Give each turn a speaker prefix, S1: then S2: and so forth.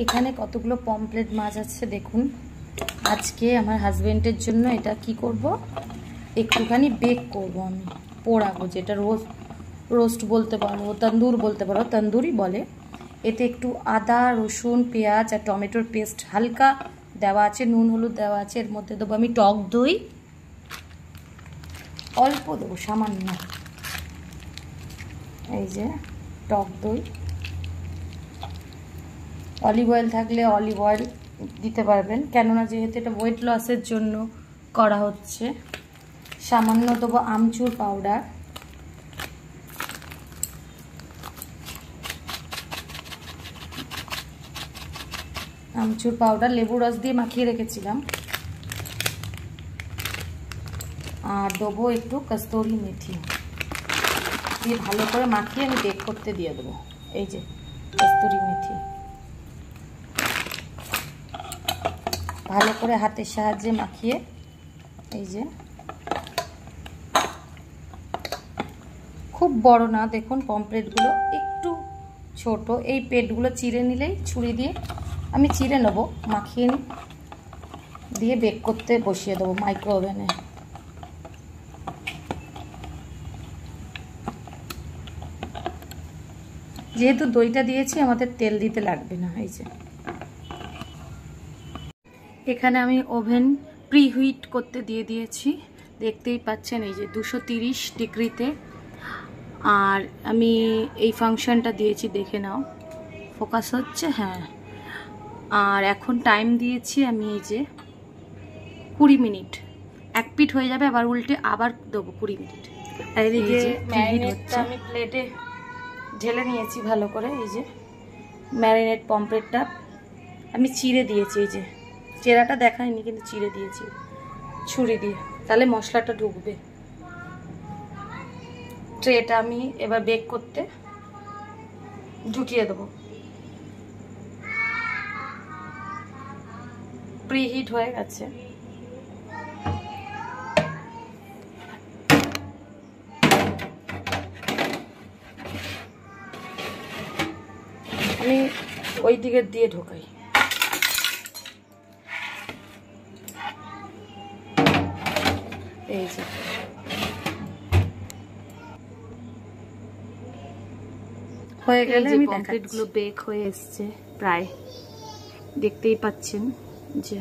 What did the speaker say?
S1: এখানে কতগুলো পমফ্রেট মাছ আছে দেখুন। আজকে আমার হাজবেন্ডের জন্য এটা কি করব, একটুখানি বেক করব আমি, পোড়াবো, যেটা রোস্ট বলতে পারো, তন্দুর বলতে পারো, তন্দুরি বলে। এতে একটু আদা, রসুন, পেঁয়াজ আর টমেটোর পেস্ট হালকা দেওয়া আছে, নুন হলুদ দেওয়া আছে। এর মধ্যে দেবো আমি টক দই, অল্প দেবো, সামান্য, এই যে টক দই। অলিভ অয়েল থাকলে অলিভ অয়েল দিতে পারবেন, কেননা যেহেতু এটা ওয়েট লসের জন্য করা হচ্ছে। সামান্য দেবো আমচুর পাউডার, আমচুর পাউডার লেবু রস দিয়ে মাখিয়ে রেখেছিলাম। আর দেবো একটু কস্তুরি মেথি দিয়ে ভালো করে মাখিয়ে আমি বেক করতে দিয়ে দেবো। এই যে কস্তুরি মেথি ভালো করে হাতের সাহায্যে মাখিয়ে, এই যে খুব বড় না, দেখুন পমফ্রেটগুলো একটু ছোট, এই পেটগুলো চিড়ে নিলেই ছুরি দিয়ে আমি চিড়ে নেব, মাখিয়ে দিয়ে বেক করতে বসিয়ে দেবো মাইক্রো ওভেনে। যেহেতু দইটা দিয়েছি আমাদের তেল দিতে লাগবে না। এই যে এখানে আমি ওভেন প্রিহিট করতে দিয়ে দিয়েছি, দেখতেই পাচ্ছেন, এই যে 230 ডিগ্রিতে। আর আমি এই ফাংশনটা দিয়েছি, দেখে নাও, ফোকাস হচ্ছে, হ্যাঁ। আর এখন টাইম দিয়েছি আমি এই যে 20 মিনিট, এক পিঠ হয়ে যাবে, আবার উল্টে আবার দেবো 20 মিনিট। আর এদিকে ম্যারিনেটটা আমি প্লেটে ঢেলে নিয়েছি ভালো করে। এই যে ম্যারিনেট পমফ্রেটটা আমি চিড়ে দিয়েছি, এই যে চেরাটা দেখায়নি কিন্তু চিড়ে দিয়েছি ছুরি দিয়ে, তাহলে মশলাটা ঢুকবে। ট্রেটা আমি এবার বেক করতে ঢুকিয়ে দেবো। প্রিহিট হয়ে গেছে। আমি ওই দিকের দিয়ে ঢোকাই। এই যে হয়ে গেলে আমি পমফ্রেটগুলো বেক হয়ে এসছে প্রায়, দেখতেই পাচ্ছেন যে